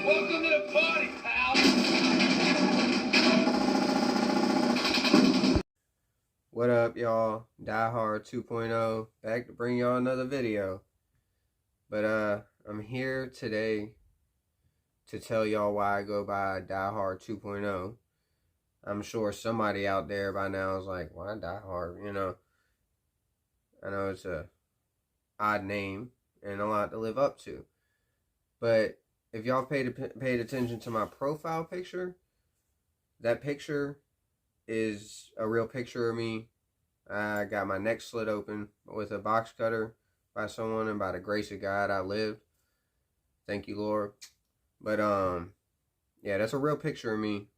Welcome to the party, pal. What up, y'all? Die Hard 2.0 back to bring y'all another video. But I'm here today to tell y'all why I go by Die Hard 2.0. I'm sure somebody out there by now is like, why Die Hard? You know, I know it's a odd name and a lot to live up to. But if y'all paid attention to my profile picture, that picture is a real picture of me. I got my neck slit open with a box cutter by someone, and by the grace of God, I lived. Thank you, Lord. But yeah, that's a real picture of me.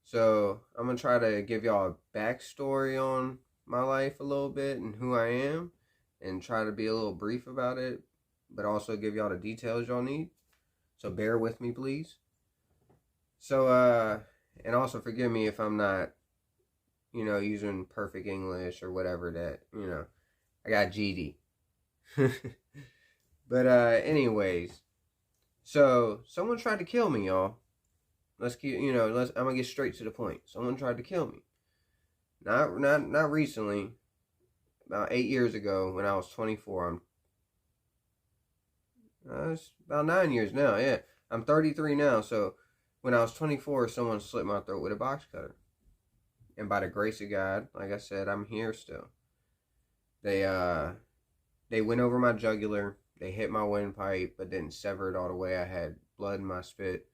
So I'm gonna try to give y'all a backstory on my life a little bit and who I am, and try to be a little brief about it, but also give y'all the details y'all need. So bear with me, please. So and also forgive me if I'm not, using perfect English or whatever that, I got GD. But anyways, so someone tried to kill me, y'all. I'm gonna get straight to the point. Someone tried to kill me. Not recently. About 8 years ago when I was 24. It's about 9 years now, yeah. I'm 33 now, so when I was 24, someone slit my throat with a box cutter. And by the grace of God, like I said, I'm here still. They went over my jugular. They hit my windpipe, but didn't sever it all the way. I had blood in my spit.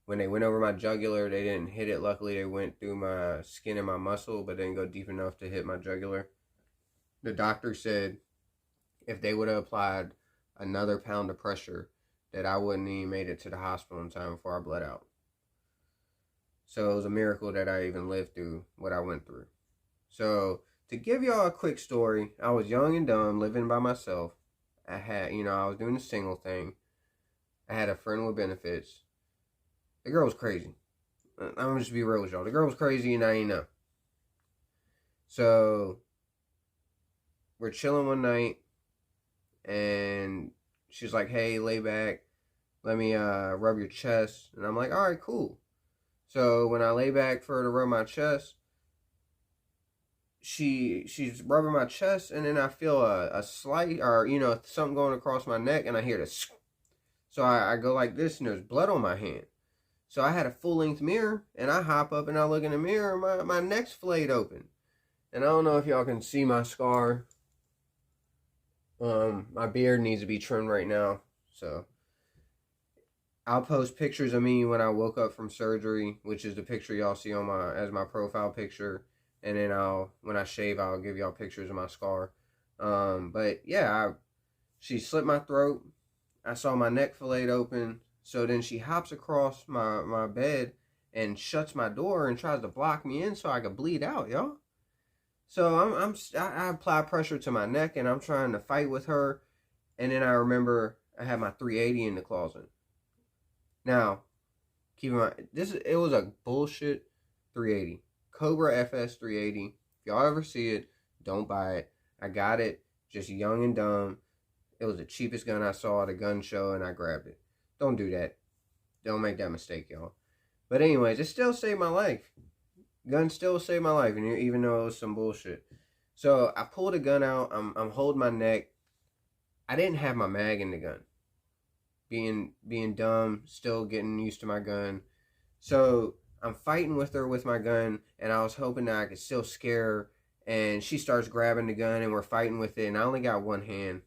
When they went over my jugular, they didn't hit it. Luckily, they went through my skin and my muscle, but didn't go deep enough to hit my jugular. The doctor said if they would have applied another pound of pressure, that I wouldn't even made it to the hospital in time before I bled out. So it was a miracle that I even lived through what I went through. So to give y'all a quick story, I was young and dumb, living by myself. I was doing the single thing. I had a friend with benefits. The girl was crazy. I'm gonna just be real with y'all. The girl was crazy and I ain't know. So we're chilling one night and she's like, hey, lay back. Let me rub your chest. And I'm like, all right, cool. So when I lay back for her to rub my chest, she's rubbing my chest, and then I feel a slight, or something going across my neck, and I hear this. So I go like this, and there's blood on my hand. So I had a full-length mirror, and I hop up and I look in the mirror, and my neck's flayed open. And I don't know if y'all can see my scar. My beard needs to be trimmed right now, so I'll post pictures of me when I woke up from surgery, which is the picture y'all see on as my profile picture. And then when I shave, I'll give y'all pictures of my scar. But yeah, she slit my throat. I saw my neck filleted open. So then she hops across my bed and shuts my door and tries to block me in so I could bleed out, y'all. So I apply pressure to my neck and I'm trying to fight with her. And then I remember I had my 380 in the closet. Now, keep in mind, it was a bullshit 380. Cobra FS 380. If y'all ever see it, don't buy it. I got it, just young and dumb. It was the cheapest gun I saw at a gun show, and I grabbed it. Don't do that. Don't make that mistake, y'all. But anyways, it still saved my life. Gun still saved my life, and even though it was some bullshit. So I pulled a gun out. I'm holding my neck. I didn't have my mag in the gun. Being dumb, still getting used to my gun. So I'm fighting with her with my gun, and I was hoping that I could still scare her, and she starts grabbing the gun, and we're fighting with it, and I only got one hand.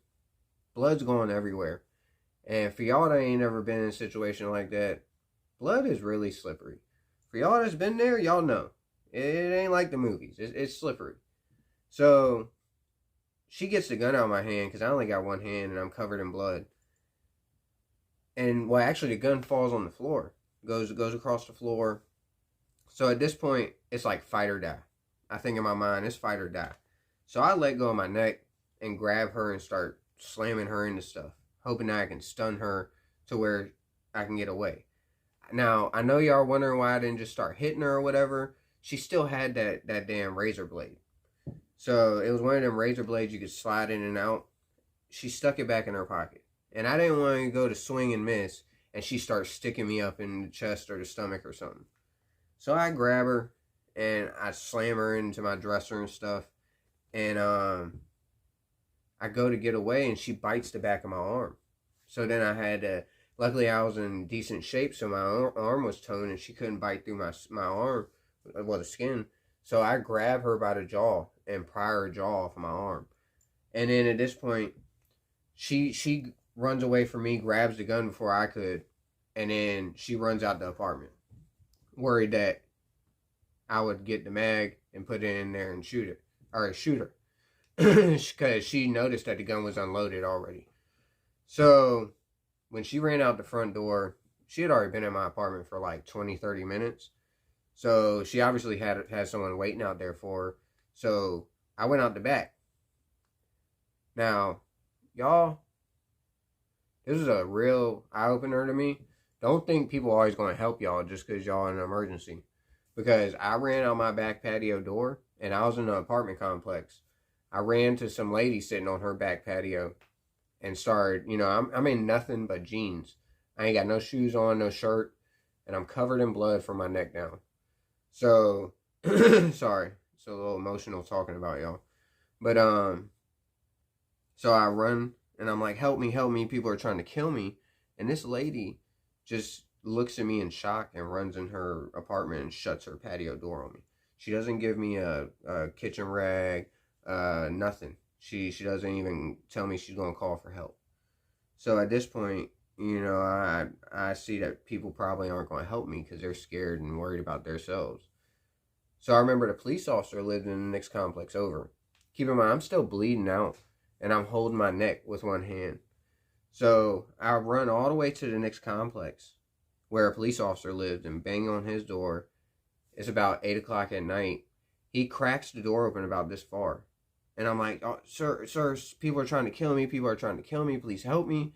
Blood's going everywhere. And for y'all that ain't ever been in a situation like that, blood is really slippery. For y'all that's been there, y'all know. It ain't like the movies. It's slippery. So she gets the gun out of my hand, because I only got one hand, and I'm covered in blood. And, well, actually, the gun falls on the floor. Goes across the floor. So at this point, it's like fight or die. I think in my mind, it's fight or die. So I let go of my neck and grab her and start slamming her into stuff, hoping that I can stun her to where I can get away. Now, I know y'all are wondering why I didn't just start hitting her or whatever. She still had that damn razor blade. So it was one of them razor blades you could slide in and out. She stuck it back in her pocket. And I didn't want to go to swing and miss and she starts sticking me up in the chest or the stomach or something. So I grab her and I slam her into my dresser and stuff, and I go to get away, and she bites the back of my arm. So then I had to. Luckily, I was in decent shape, so my arm was toned, and she couldn't bite through my arm, well, the skin. So I grab her by the jaw and pry her jaw off of my arm. And then at this point, she runs away from me, grabs the gun before I could, and then she runs out the apartment, worried that I would get the mag and put it in there and shoot her, because she noticed that the gun was unloaded already. So when she ran out the front door, she had already been in my apartment for like 20, 30 minutes. So she obviously had someone waiting out there for her. So I went out the back. Now, y'all, this is a real eye-opener to me. Don't think people are always going to help y'all just because y'all in an emergency. Because I ran out my back patio door, and I was in an apartment complex. I ran to some lady sitting on her back patio and started, I'm in nothing but jeans. I ain't got no shoes on, no shirt, and I'm covered in blood from my neck down. So, sorry, it's a little emotional talking about y'all. But, so I run, and I'm like, help me, people are trying to kill me. And this lady just looks at me in shock and runs in her apartment and shuts her patio door on me. She doesn't give me a kitchen rag, nothing. She doesn't even tell me she's going to call for help. So at this point, I see that people probably aren't going to help me because they're scared and worried about themselves. So I remember the police officer lived in the next complex over. Keep in mind, I'm still bleeding out, and I'm holding my neck with one hand. So I run all the way to the next complex where a police officer lived and bang on his door. It's about 8 o'clock at night. He cracks the door open about this far. And I'm like, oh, sir, people are trying to kill me. Please help me.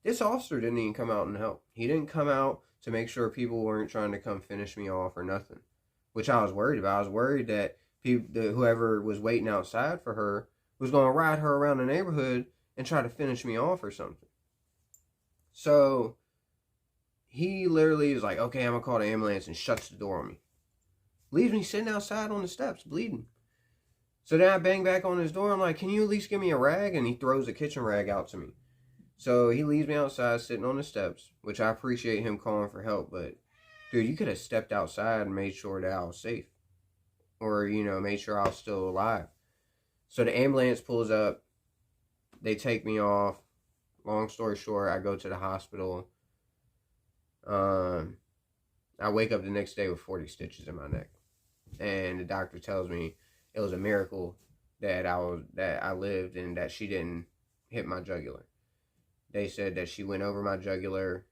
This officer didn't even come out and help. He didn't come out to make sure people weren't trying to come finish me off or nothing, which I was worried about. I was worried that whoever was waiting outside for her was going to ride her around the neighborhood and try to finish me off or something. So he literally is like, okay, I'm going to call the ambulance, and shuts the door on me. Leaves me sitting outside on the steps, bleeding. So then I bang back on his door. I'm like, can you at least give me a rag? And he throws a kitchen rag out to me. So he leaves me outside sitting on the steps, which I appreciate him calling for help. But, dude, you could have stepped outside and made sure that I was safe. Or, made sure I was still alive. So the ambulance pulls up. They take me off. Long story short, I go to the hospital. I wake up the next day with 40 stitches in my neck. And the doctor tells me it was a miracle that I lived and that she didn't hit my jugular. They said that she went over my jugular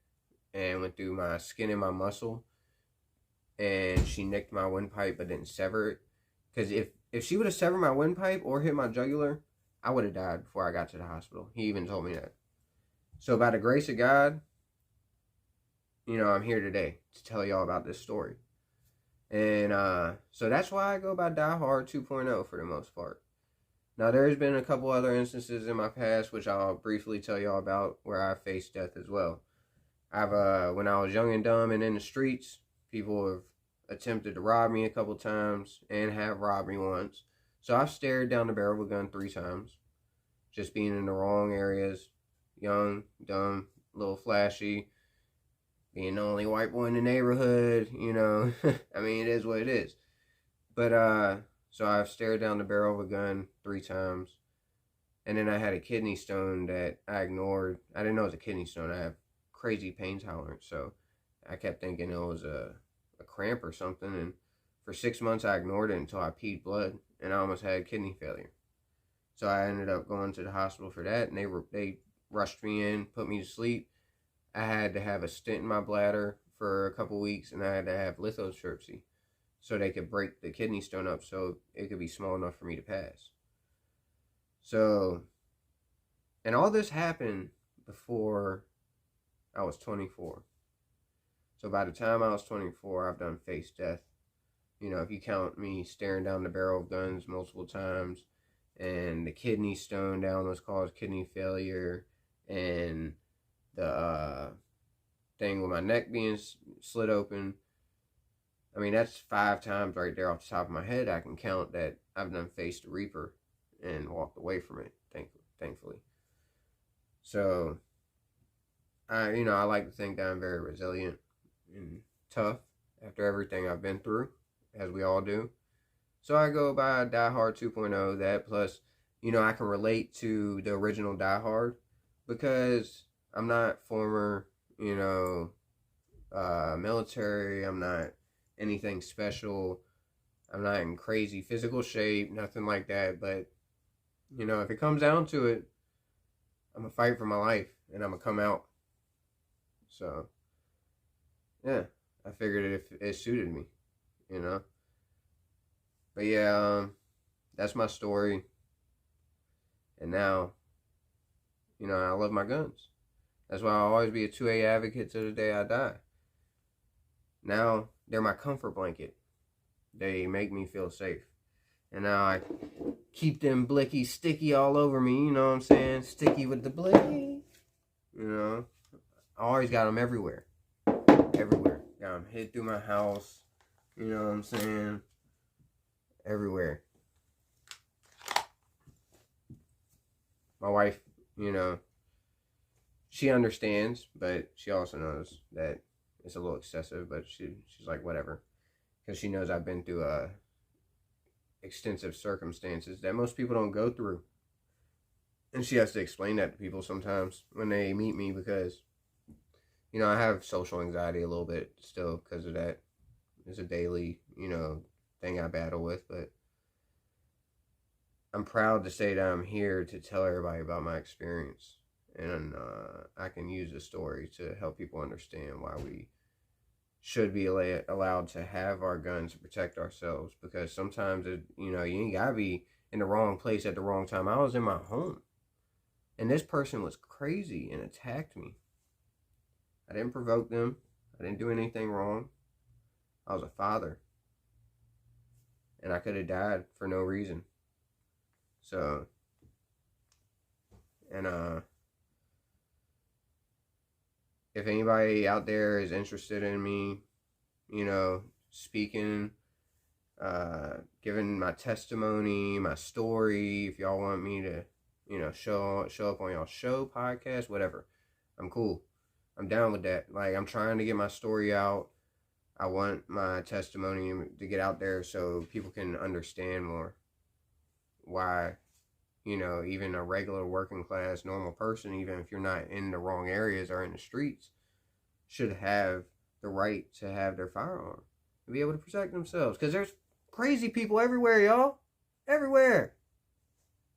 and went through my skin and my muscle, and she nicked my windpipe but didn't sever it. Because if she would have severed my windpipe or hit my jugular, I would have died before I got to the hospital. He even told me that. So by the grace of God, I'm here today to tell y'all about this story. And so that's why I go by Die Hard 2.0 for the most part. Now, there's been a couple other instances in my past, which I'll briefly tell y'all about, where I faced death as well. When I was young and dumb and in the streets, people have attempted to rob me a couple times and have robbed me once. So I've stared down the barrel of a gun 3 times. Just being in the wrong areas. Young, dumb, a little flashy. Being the only white boy in the neighborhood, I mean, it is what it is. But, so I've stared down the barrel of a gun 3 times. And then I had a kidney stone that I ignored. I didn't know it was a kidney stone. I have crazy pain tolerance. So I kept thinking it was a cramp or something. And for 6 months, I ignored it until I peed blood. And I almost had kidney failure. So I ended up going to the hospital for that. And they rushed me in, put me to sleep. I had to have a stent in my bladder for a couple weeks. And I had to have lithotripsy, so they could break the kidney stone up so it could be small enough for me to pass. So, and all this happened before I was 24. So by the time I was 24, I've done faced death. If you count me staring down the barrel of guns multiple times, and the kidney stone down was caused kidney failure, and the thing with my neck being slit open. I mean, that's 5 times right there off the top of my head. I can count that I've done faced the Reaper and walked away from it, thankfully. So, I like to think that I'm very resilient and tough after everything I've been through, as we all do. So I go by Die Hard 2.0, that plus, I can relate to the original Die Hard because I'm not former, military. I'm not anything special. I'm not in crazy physical shape, nothing like that. But, if it comes down to it, I'm going to fight for my life and I'm going to come out. So, yeah, I figured it suited me, But yeah, that's my story. And now, I love my guns. That's why I'll always be a 2A advocate to the day I die. Now, they're my comfort blanket. They make me feel safe. And now I keep them blickies sticky all over me, you know what I'm saying? Sticky with the blicky. I always got them everywhere. Everywhere. Got them hid through my house. You know what I'm saying? Everywhere. My wife, she understands, but she also knows that it's a little excessive, but she's like, whatever. Because she knows I've been through extensive circumstances that most people don't go through. And she has to explain that to people sometimes when they meet me because, I have social anxiety a little bit still because of that. It's a daily, thing I battle with, but I'm proud to say that I'm here to tell everybody about my experience. And I can use a story to help people understand why we should be allowed to have our guns to protect ourselves. Because sometimes, you ain't got to be in the wrong place at the wrong time. I was in my home. And this person was crazy and attacked me. I didn't provoke them. I didn't do anything wrong. I was a father. And I could have died for no reason. So, and if anybody out there is interested in me, speaking, giving my testimony, my story, if y'all want me to, show up on y'all show, podcast, whatever, I'm cool. I'm down with that. Like, I'm trying to get my story out. I want my testimony to get out there so people can understand more why, even a regular working class, normal person, even if you're not in the wrong areas or in the streets, should have the right to have their firearm and be able to protect themselves. Because there's crazy people everywhere, y'all. Everywhere.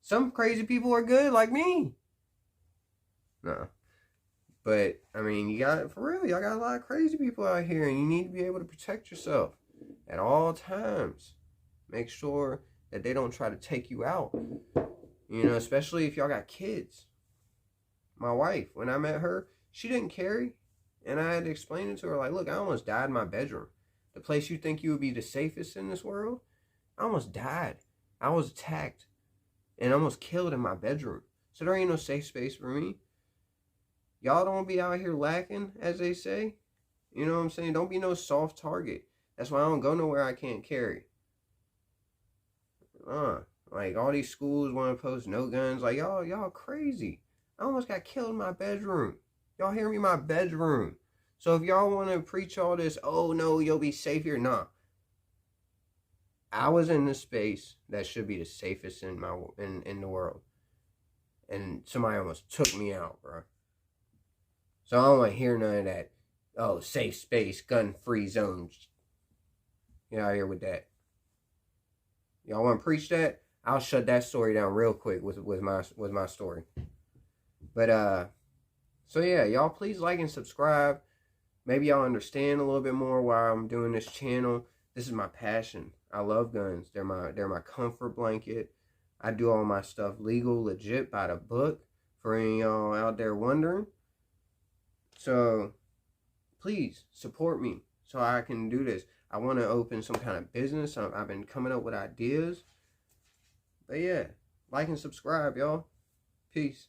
Some crazy people are good, like me. No. But, I mean, y'all got a lot of crazy people out here, and you need to be able to protect yourself at all times. Make sure that they don't try to take you out. Especially if y'all got kids. My wife, when I met her, she didn't carry. And I had to explain it to her, like, look, I almost died in my bedroom. The place you think you would be the safest in this world, I almost died. I was attacked and almost killed in my bedroom. So there ain't no safe space for me. Y'all don't be out here lacking, as they say. You know what I'm saying? Don't be no soft target. That's why I don't go nowhere I can't carry. Like, all these schools want to post no guns. Like, y'all crazy. I almost got killed in my bedroom. Y'all hear me? My bedroom. So if y'all want to preach all this, oh no, you'll be safe here. Nah. I was in the space that should be the safest in the world. And somebody almost took me out, bro. So I don't want to hear none of that, oh, safe space, gun-free zones. Get out here with that. Y'all want to preach that? I'll shut that story down real quick with my story. But so yeah, y'all please like and subscribe. Maybe y'all understand a little bit more why I'm doing this channel. This is my passion. I love guns. They're my comfort blanket. I do all my stuff legal, legit, by the book. For any of y'all out there wondering. So please support me so I can do this. I want to open some kind of business. I've been coming up with ideas. But yeah, like and subscribe, y'all. Peace.